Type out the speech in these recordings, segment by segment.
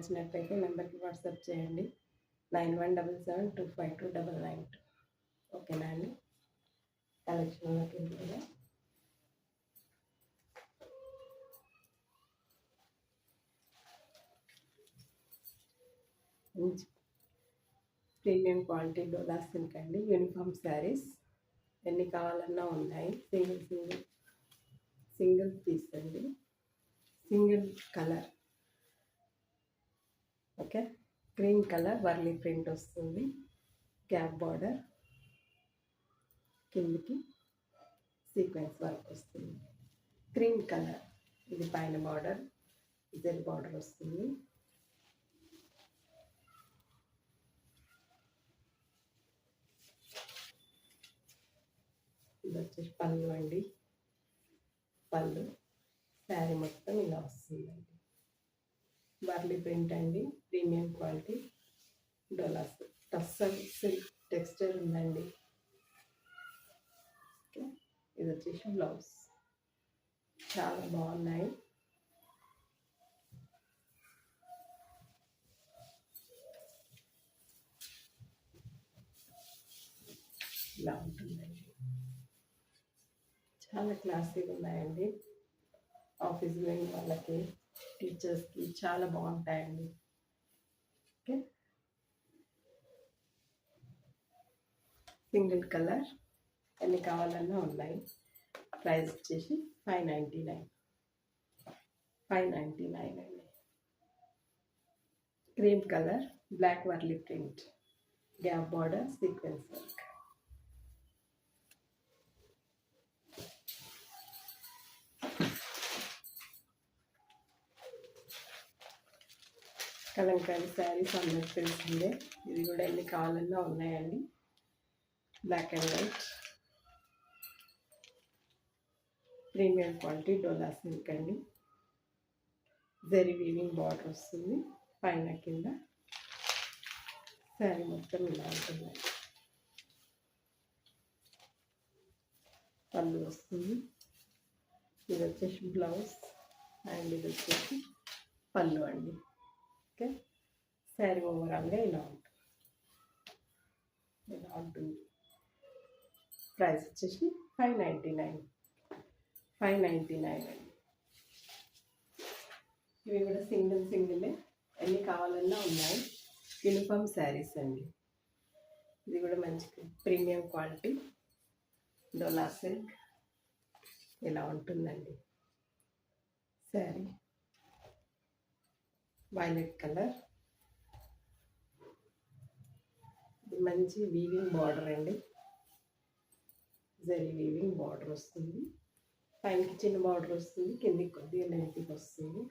నచ్చినట్లయితే నెంబర్కి వాట్సాప్ చేయండి 9177252992. ఓకేనా అండి? కలెక్షన్లోకి వెళ్తుందా? ప్రీమియం క్వాలిటీ డోలా సిల్క్ అండి. యూనిఫామ్ శారీస్ ఎన్ని కావాలన్నా ఉన్నాయి. సింగిల్ పీస్ అండి, single colour. Okay, cream colour Warli print వస్తుంది. గ్యాప్ బార్డర్, కిందికి సీక్వెన్స్ వర్క్ వస్తుంది. క్రీమ్ కలర్, ఇది పైన బార్డర్, జెల్ బార్డర్ వస్తుంది. ఇది వచ్చేసి పళ్ళు అండి. పళ్ళు శారీ మొత్తం ఇలా వస్తుందండి. వర్లీ ప్రింట్ అండి, ప్రీమియం క్వాలిటీ డోలా టస్సర్ సిల్క్ టెక్స్చర్ ఉందండి. ఓకే, ఇది వచ్చేసి బ్లౌజ్. చాలా బాగున్నాయి. ఇలా ఉంటుందండి. చాలా క్లాసీగా ఉన్నాయండి. ఆఫీస్ వెళ్ళిన వాళ్ళకి, టీచర్స్కి చాలా బాగుంటాయండి. ఓకే, సింగిల్ కలర్ ఎన్ని కావాలన్నా ఉన్నాయి. ప్రైస్ వచ్చేసి 599 అండి. Cream colour, black Warli print, gap border, sequence work. Kalamkari sarees అందరికి తెలిసిందే. ఇది కూడా ఎన్ని కావాలన్నా ఉన్నాయండి. Black and white premium quality Dola silk అండి. జరీ వీవింగ్ బార్డర్ వస్తుంది పైన కింద. శారీ మొత్తం ఇలా ఉంటుంది. పళ్ళు వస్తుంది. ఇది వచ్చేసి బ్లౌజ్ అండ్ ఇది వచ్చేసి పళ్ళు అండి. ఓకే, శారీ ఓవరాల్గా ఇలా ఉంటుంది. ప్రైస్ వచ్చేసి 599 అండి. ఇవి కూడా సింగిల్ ఎన్ని కావాలన్నా ఉన్నాయి. యూనిఫామ్ శారీస్ అండి. ఇది కూడా మంచి ప్రీమియం క్వాలిటీ డోలా సిల్క్ ఇలా ఉంటుందండి. శారీ వైలెట్ కలర్, మంచి వీవింగ్ బార్డర్ అండి. జరీ వీవింగ్ బార్డర్ వస్తుంది. పైనకి చిన్న బార్డర్ వస్తుంది, కిందికి కొద్దిగా లెంత్కి వస్తుంది.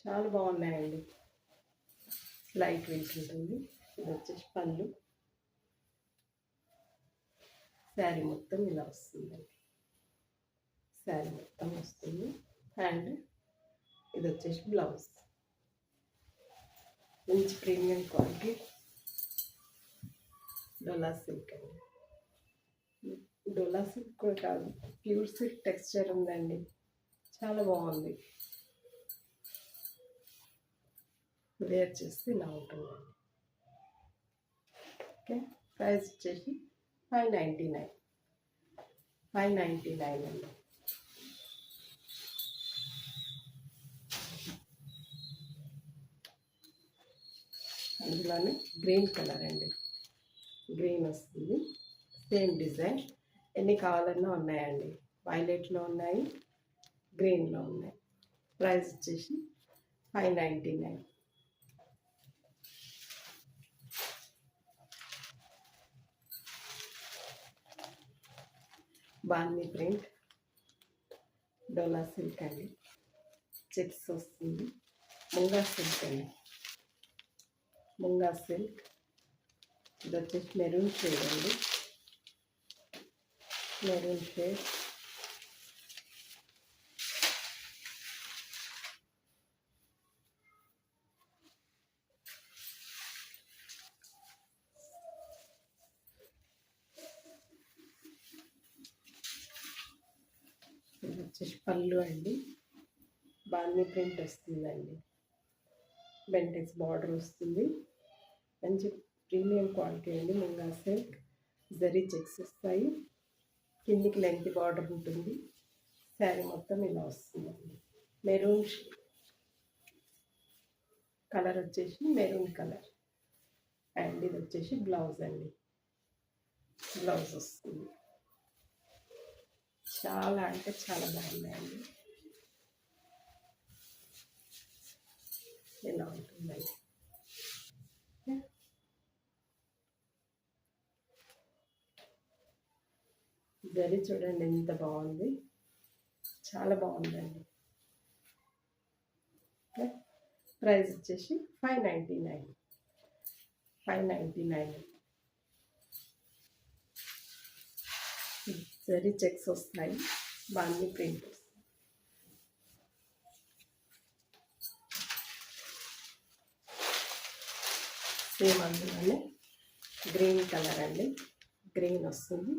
చాలా బాగున్నాయండి. లైట్ వెయిట్ ఉంటుంది. ఇది వచ్చేసి పళ్ళు. శారీ మొత్తం ఇలా వస్తుందండి. శారీ మొత్తం వస్తుంది. అండ్ ఇది వచ్చేసి బ్లౌజ్. మంచి ప్రీమియం క్వాలిటీ డోలా సిల్క్ అండి. డోలా సిల్క్ కూడా కాదు, ప్యూర్ సిల్క్ టెక్స్చర్ ఉందండి. చాలా బాగుంది. వేర్ చేస్తే ఇలా ఉంటుందండి. ఓకే, ప్రైస్ వచ్చేసి 599 అండి. అందులోనే గ్రీన్ కలర్ అండి. గ్రీన్ వస్తుంది. సేమ్ డిజైన్ ఎన్ని కావాలన్నా ఉన్నాయండి. వైలెట్లో ఉన్నాయి, గ్రీన్లో ఉన్నాయి. ప్రైస్ వచ్చేసి 599. బాందీ ప్రింట్ డోలా సిల్క్ అండి. చెక్స్ వస్తుంది. ముంగా సిల్క్ అండి. ముంగా సిల్క్. ఇది వచ్చేసి మెరూన్ షేడ్ అండి. Maroon shade. ఇది వచ్చేసి పళ్ళు అండి. బాందీ ప్రింట్ వస్తుందండి. బెంటెక్స్ బార్డర్ వస్తుంది. మంచి ప్రీమియం క్వాలిటీ అండి. ముంగా సిల్క్ జరీ చెక్స్ వస్తాయి. కిందికి లెంత్ బార్డర్ ఉంటుంది. శారీ మొత్తం ఇలా వస్తుందండి. మెరూన్ కలర్ వచ్చేసి మెరూన్ కలర్. అండ్ ఇది వచ్చేసి బ్లౌజ్ అండి. బ్లౌజ్ వస్తుంది. చాలా అంటే చాలా బాగున్నాయండి. ఇలా ఉంటుందండి. జరీ చూడండి ఎంత బాగుంది. చాలా బాగుందండి. ప్రైస్ వచ్చేసి 599. 599. జరీ చెక్స్ వస్తాయి. బాగుంది ప్రింట్. సేమ్ అందులోనే గ్రీన్ కలర్ అండి. గ్రీన్ వస్తుంది.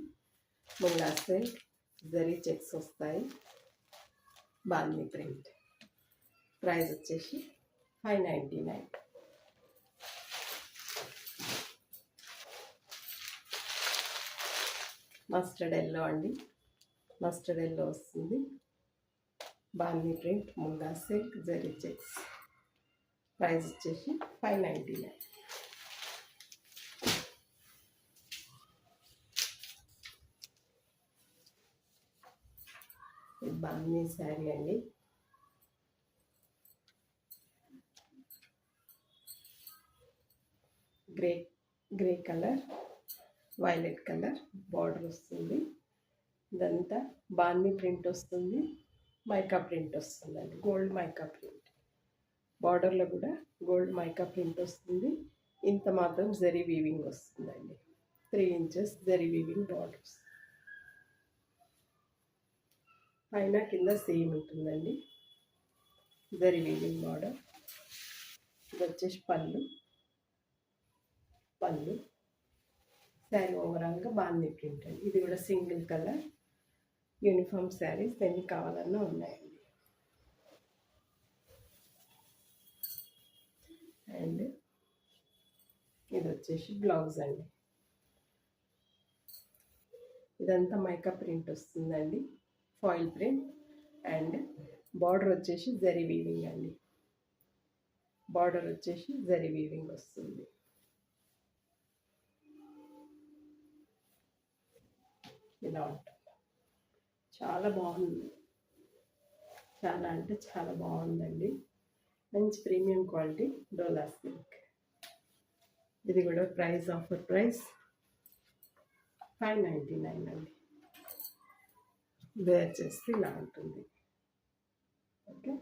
ముంగా సిల్క్ జరీ చెక్స్ వస్తాయి. బాగుంది ప్రింట్. ప్రైస్ వచ్చేసి 599. మస్టర్డ్ ఎల్లో అండి. మస్టర్డ్ ఎల్లో వస్తుంది. బాగుంది print. Munga silk zari checks. Price వచ్చేసి 599. ఇది బాగుంది శారీ అండి. Grey colour, violet colour border వస్తుంది. ఇదంతా బాందీ ప్రింట్ వస్తుంది. మైకా ప్రింట్ వస్తుందండి. Gold mica print. బార్డర్లో కూడా గోల్డ్ మైకా ప్రింట్ వస్తుంది. ఇంత మాత్రం జరీ వీవింగ్ వస్తుందండి. 3 ఇంచెస్ జరీ వీవింగ్ బార్డర్స్. పైన కింద సేమ్ ఉంటుందండి జరీ వీవింగ్ బార్డర్. ఇది వచ్చేసి పళ్ళు. శారీ ఓవరాల్గా బాగుంది ప్రింట్ అండి. ఇది కూడా సింగిల్ కలర్ యూనిఫామ్ శారీస్ ఎన్ని కావాలన్నా ఉన్నాయండి. అండ్ ఇది వచ్చేసి బ్లౌజ్ అండి. ఇదంతా మైకా ప్రింట్ వస్తుందండి. Foil print. అండ్ బార్డర్ వచ్చేసి జరీ వీవింగ్ అండి. బార్డర్ వచ్చేసి జరీ వీవింగ్ వస్తుంది. ఇలా ఉంటుంది. చాలా బాగుంది. చాలా అంటే చాలా బాగుందండి. మంచి ప్రీమియం క్వాలిటీ డోలా సిల్క్. ఇది కూడా ప్రైస్ ఆఫర్ ప్రైస్ 599 అండి. వేర్ చేస్తే ఇలా ఉంటుంది. ఓకే.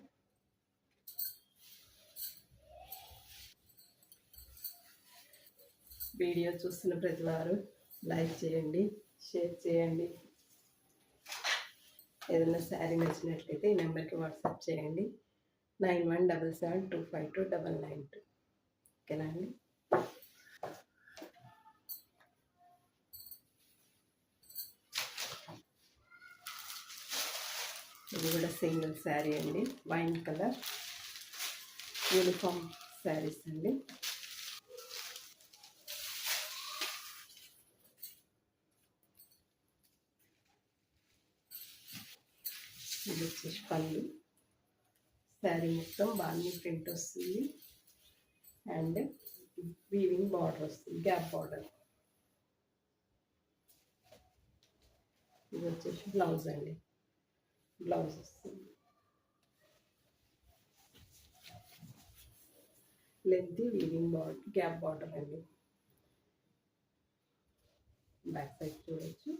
వీడియో చూస్తున్న ప్రతి వారు లైక్ చేయండి, షేర్ చేయండి. ఏదైనా శారీ నచ్చినట్లయితే ఈ నెంబర్కి వాట్సాప్ చేయండి. 9177252992. ఓకేనా అండి. ఇది కూడా సింగిల్ శారీ అండి. వైన్ కలర్ యూనిఫామ్ శారీస్ అండి. ఇది వచ్చేసి పళ్ళు. శారీ మొత్తం బాగుంది ప్రింట్ వస్తుంది. అండ్ వీవింగ్ బార్డర్ వస్తుంది. Gap border. ఇది వచ్చేసి బ్లౌజ్ అండి. బ్లౌజ్ వస్తుంది. Length weaving border, gap border అండి. బ్యాక్ సైడ్ చూడొచ్చు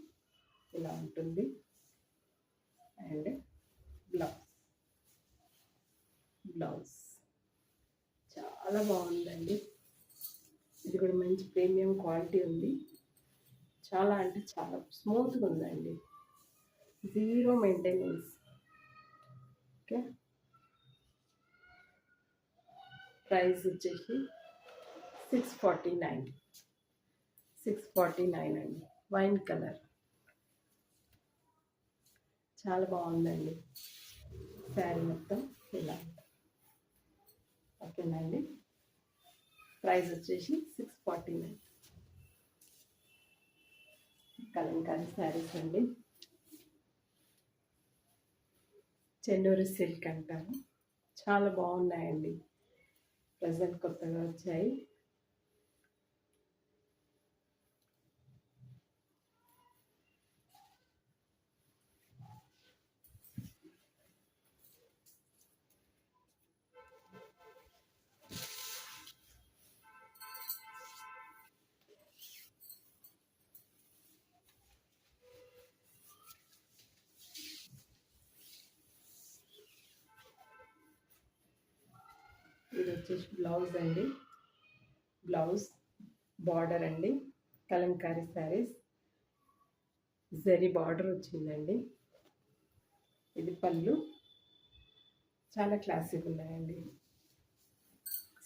ఇలా ఉంటుంది. అండ్ బ్లౌజ్ చాలా బాగుందండి. ఇది కూడా మంచి ప్రీమియం క్వాలిటీ ఉంది. చాలా అంటే చాలా స్మూత్గా ఉందండి. 0 మెయింటెనెన్స్. ఓకే. ప్రైస్ వచ్చేసి 649. 649 అండి. వైన్ కలర్ చాలా బాగుందండి. శారీ మొత్తం ఇలా. ఓకేనండి. ప్రైస్ వచ్చేసి 649. కలంకారీ శారీస్ అండి. చెన్నూరు సిల్క్ అంటారు. చాలా బాగున్నాయండి. ప్రజెంట్ కొత్తగా వచ్చాయి. ఇది వచ్చేసి బ్లౌజ్ అండి. బ్లౌజ్ బార్డర్ అండి. కలంకారీ శారీస్ జరీ బార్డర్ వచ్చిందండి. ఇది పళ్ళు. చాలా క్లాసిక్ ఉన్నాయండి.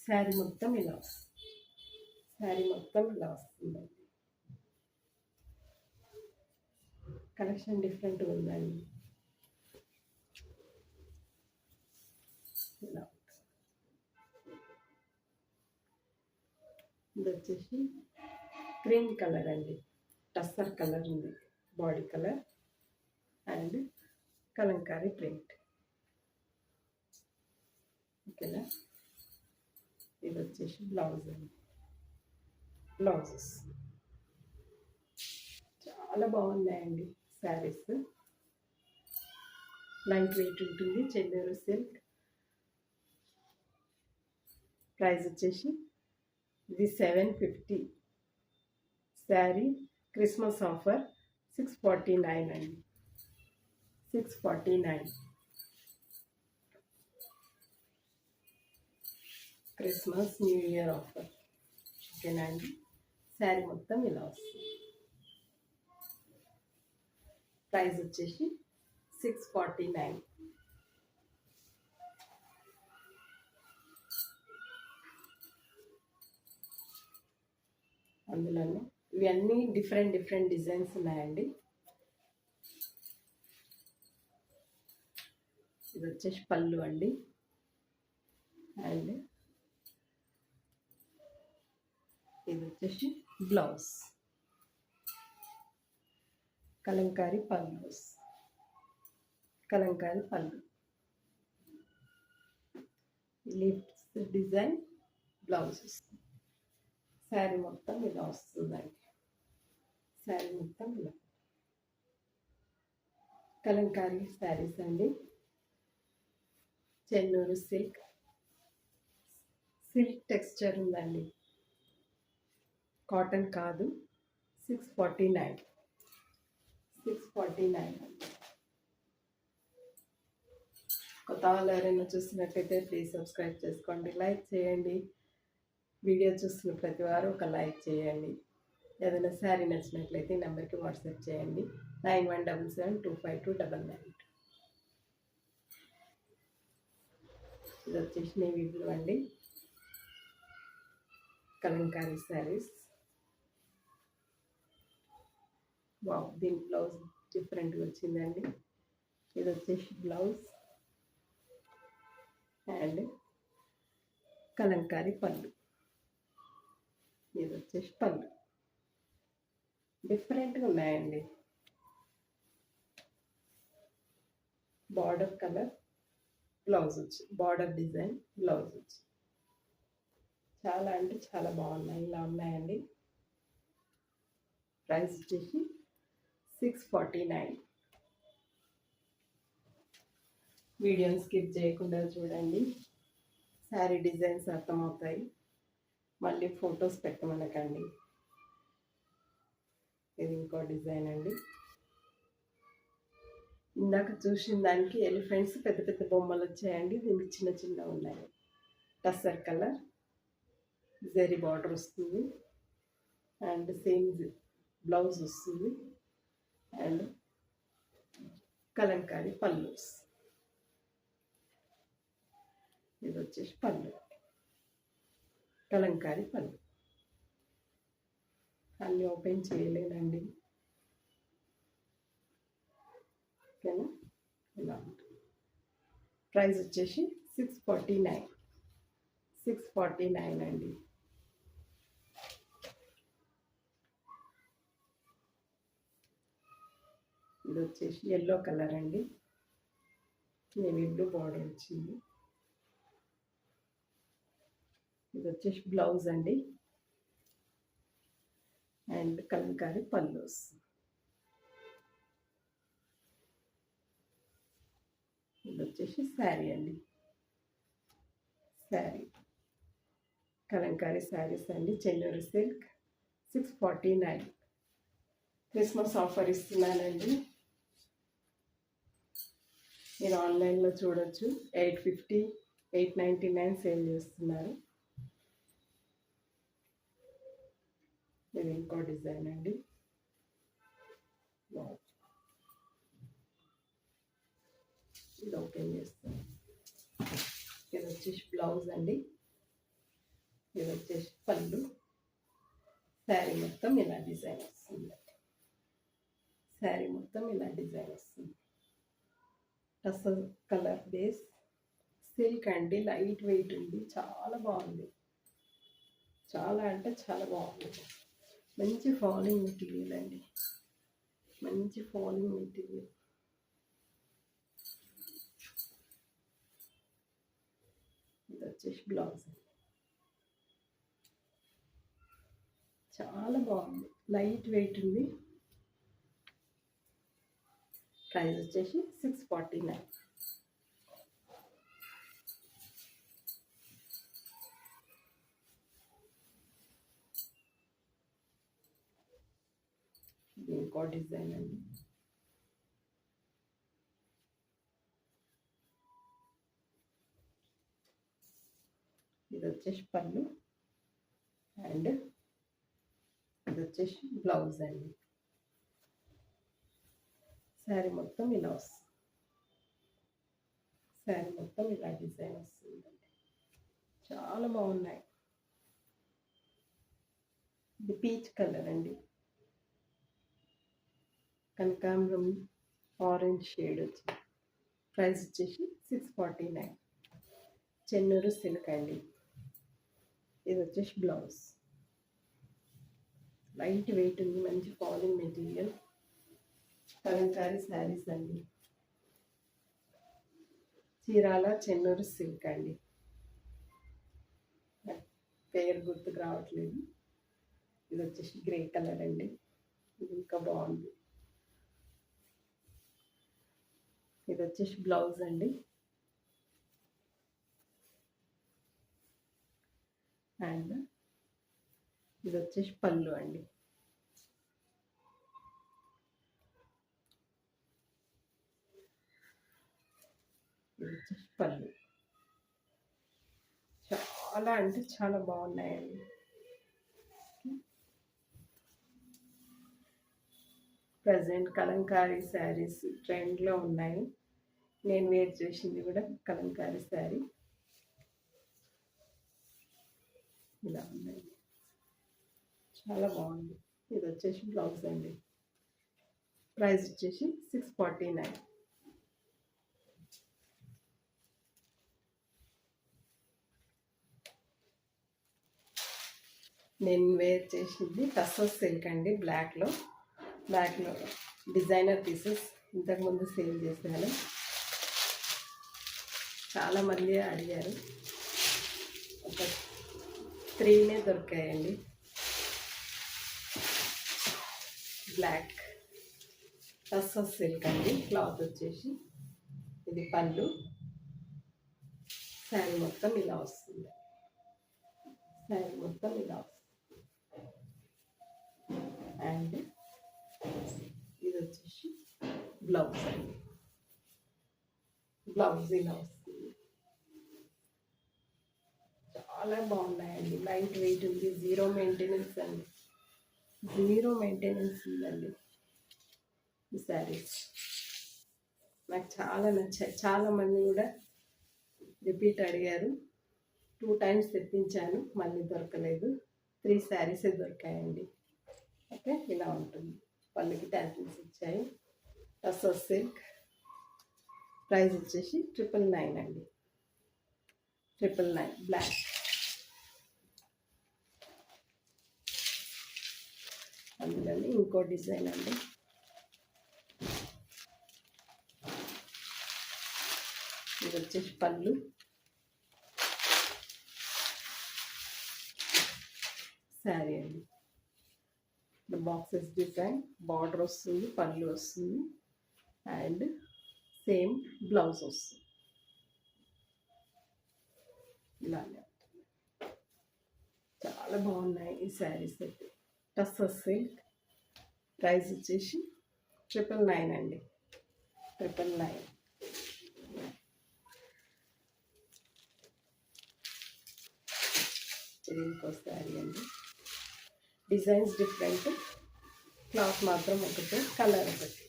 శారీ మొత్తం ఇలా వస్తుందండి. కలెక్షన్ డిఫరెంట్గా ఉందండి. ఇలా ఇది వచ్చేసి క్రీమ్ కలర్ అండి. టస్సర్ కలర్ ఉంది body colour and Kalamkari print. ఓకేనా. ఇది వచ్చేసి బ్లౌజ్ అండి. బ్లౌజెస్ చాలా బాగున్నాయండి. శారీస్ లైట్ వెయిట్ ఉంటుంది. చెన్నూరు సిల్క్. ప్రైస్ వచ్చేసి ఇది 750. శారీ క్రిస్మస్ ఆఫర్ 649 అండి. 649 క్రిస్మస్ న్యూ ఇయర్ ఆఫర్. ఓకేనా అండి. శారీ మొత్తం ఇలా వస్తుంది. ప్రైస్ వచ్చేసి 649. అందులోనే ఇవన్నీ డిఫరెంట్ డిజైన్స్ ఉన్నాయండి. ఇది వచ్చేసి పళ్ళు అండి. అండ్ ఇది వచ్చేసి బ్లౌజ్. కలంకారీ పళ్ళు. కలంకారీ పళ్ళు. Leaves design blouses. శారీ మొత్తం ఇలా వస్తుందండి. శారీ మొత్తం ఇలా కలంకారీ శారీస్ అండి. చెన్నూరు సిల్క్. సిల్క్ టెక్స్చర్ ఉందండి. కాటన్ కాదు. 649. 649 అండి. కొత్త వాళ్ళు ఎవరైనా చూస్తున్నట్లయితే ప్లీజ్ సబ్స్క్రైబ్ చేసుకోండి, లైక్ చేయండి. వీడియో చూస్తున్న ప్రతి వారు ఒక లైక్ చేయండి. ఏదైనా శారీ నచ్చినట్లయితే ఈ నెంబర్కి వాట్సాప్ చేయండి. 9177252992. ఇది వచ్చేసి నేవీ బ్లూ అండి. కలంకారీ శారీస్. వావ్, దీని బ్లౌజ్ డిఫరెంట్గా వచ్చిందండి. ఇది వచ్చేసి బ్లౌజ్ అండ్ కలంకారీ పళ్ళు. ఇది వచ్చేసి పళ్ళు. డిఫరెంట్గా ఉన్నాయండి. బార్డర్ కలర్ బ్లౌజ్ వచ్చి బార్డర్ డిజైన్ బ్లౌజ్ వచ్చి చాలా అంటే చాలా బాగున్నాయి. ఇలా ఉన్నాయండి. ప్రైస్ వచ్చేసి 649. వీడియోని స్కిప్ చేయకుండా చూడండి. శారీ డిజైన్స్ అర్థమవుతాయి. మళ్ళీ ఫొటోస్ పెట్టమనకండి. ఇది ఇంకో డిజైన్ అండి. ఇందాక చూసిన దానికి ఎలిఫెంట్స్ పెద్ద పెద్ద బొమ్మలు వచ్చాయండి. దీనికి చిన్న చిన్న ఉన్నాయి. టస్సర్ కలర్ జరీ బార్డర్ వస్తుంది అండ్ సేమ్ బ్లౌజ్ వస్తుంది అండ్ కలంకారీ పళ్ళు. ఇది వచ్చేసి పళ్ళు. కలంకారీ పళ్ళు. అన్నీ ఓపెన్ చేయలేనండి. ఓకేనా. ఇలా ఉంటుంది. ప్రైస్ వచ్చేసి 649. 649 అండి. ఇది వచ్చేసి ఎల్లో కలర్ అండి, నేవీ బ్లూ బార్డర్ వచ్చింది. ఇది వచ్చేసి బ్లౌజ్ అండి, అండ్ కలంకారీ పల్లూస్. ఇది వచ్చేసి శారీ అండి, శారీ కలంకారీ శారీస్ అండి, చెన్నూరు సిల్క్ 649. క్రిస్మస్ ఆఫర్ ఇస్తున్నానండి, మీరు ఆన్లైన్లో చూడొచ్చు. 850, 899 సేల్ చేస్తున్నారు. ఇది ఇంకో డిజైన్ అండి, ఇది ఓపెన్ చేస్తాను. ఇది వచ్చేసి బ్లౌజ్ అండి, ఇది వచ్చేసి పళ్ళు. శారీ మొత్తం ఇలా డిజైన్ వస్తుంది, శారీ మొత్తం ఇలా డిజైన్ వస్తుంది. టసల్ కలర్ బేస్ సిల్క్ అండి, లైట్ వెయిట్ ఉంది, చాలా బాగుంది. చాలా అంటే చాలా బాగుంది. మంచి ఫాలింగ్ మెటీరియల్ అండి, మంచి ఫాలింగ్ మెటీరియల్. ఇది వచ్చేసి బ్లౌజ్, చాలా బాగుంది, లైట్ వెయిట్ ఉంది. ప్రైస్ వచ్చేసి 649. ఇది ఇంకో డిజైన్ అండి, ఇది వచ్చేసి పళ్ళు, అండ్ ఇది వచ్చేసి బ్లౌజ్ అండి. శారీ మొత్తం ఇలా వస్తుంది, శారీ మొత్తం ఇలా డిజైన్ వస్తుందండి, చాలా బాగున్నాయి. ఇది పీచ్ కలర్ అండి, కనకాంబరం ఆరెంజ్ షేడ్ వచ్చింది. ప్రైస్ వచ్చేసి 649. చెన్నూరు సిల్క్ అండి. ఇది వచ్చేసి బ్లౌజ్, లైట్ వెయిట్ ఉంది, మంచి ఫాలింగ్ మెటీరియల్. కలంకారీ శారీస్ అండి, చీరాల చెన్నూరు సిల్క్ అండి. పేరు గుర్తుకు రావట్లేదు. ఇది వచ్చేసి గ్రే కలర్ అండి, ఇది ఇంకా బాగుంది. ఇది వచ్చేసి బ్లౌజ్ అండి, అండ్ ఇది వచ్చేసి పళ్ళు అండి. ఇది వచ్చేసి పళ్ళు, చాలా అంటే చాలా బాగున్నాయండి. ప్రజెంట్ కలంకారీ శారీస్ ట్రెండ్లో ఉన్నాయి. నేను వేర్ చేసింది కూడా కలంకారీ శారీ, ఇలా ఉన్నాయి, చాలా బాగుంది. ఇది వచ్చేసి బ్లౌజ్ అండి, ప్రైస్ వచ్చేసి 649. నేను వేర్ చేసింది టసర్ సిల్క్ అండి, బ్లాక్లో డిజైనర్ పీసెస్ ఇంతకుముందు సేల్ చేశాను. చాలామంది అడిగారు, ఒక 3 దొరికాయండి. బ్లాక్ టసర్ సిల్క్ అండి, క్లాత్ వచ్చేసి ఇది పళ్ళు. శారీ మొత్తం ఇలా వస్తుంది, శారీ మొత్తం ఇలా వస్తుంది. అండ్ ఇది వచ్చేసి బ్లౌజ్ అండి, బ్లౌజ్ ఇలా వస్తుంది. చాలా బాగున్నాయండి, లైట్ వెయిట్ ఉంది, జీరో మెయింటెనెన్స్ అండి, జీరో మెయింటెనెన్స్ ఉందండి ఈ శారీస్. నాకు చాలా నచ్చాయి. చాలామంది కూడా రిపీట్ అడిగారు. 2 టైమ్స్ తెప్పించాను, మళ్ళీ దొరకలేదు. 3 శారీసే దొరికాయండి. ఓకే, ఇలా ఉంటుంది. పళ్ళకి ట్యాసిల్స్ ఇచ్చాయి. టసర్ సిల్క్, ప్రైస్ వచ్చేసి 999 అండి, 999 బ్లాక్. అందులోనే ఇంకో డిజైన్ అండి. ఇది వచ్చేసి పళ్ళు, శారీ అండి. బాక్సెస్ డిజైన్, బార్డర్ వస్తుంది, పళ్ళు వస్తుంది అండ్ సేమ్ బ్లౌజ్ వస్తుంది. ఇలానే చాలా బాగున్నాయి ఈ శారీస్ అయితే. టస్సర్ సిల్క్. ప్రైస్ వచ్చేసి 999 అండి. 999. ఇది ఇంకో శారీ అండి. డిజైన్స్ డిఫరెంట్, క్లాత్ మాత్రం ఒకటే, కలర్ ఒకటి.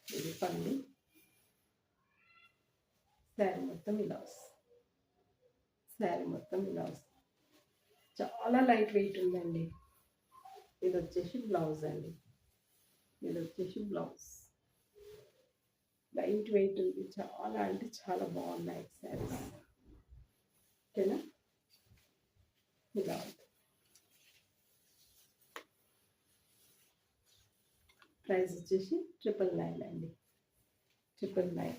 ఇది పళ్ళు, శారీ మొత్తం ఇలా వస్తుంది. శారీ మొత్తం ఇలా వస్తుంది. చాలా లైట్ వెయిట్ ఉందండి. ఇది వచ్చేసి బ్లౌజ్ అండి. ఇది వచ్చేసి బ్లౌజ్. లైట్ వెయిట్ ఉంది. చాలా అంటే చాలా బాగున్నాయి శారీస్. ఓకేనా? ఇలా ఉంది. ప్రైస్ వచ్చేసి 999 అండి. 999.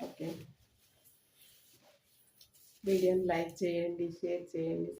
ఓకే, వీడియోని లైక్ చేయండి, షేర్ చేయండి.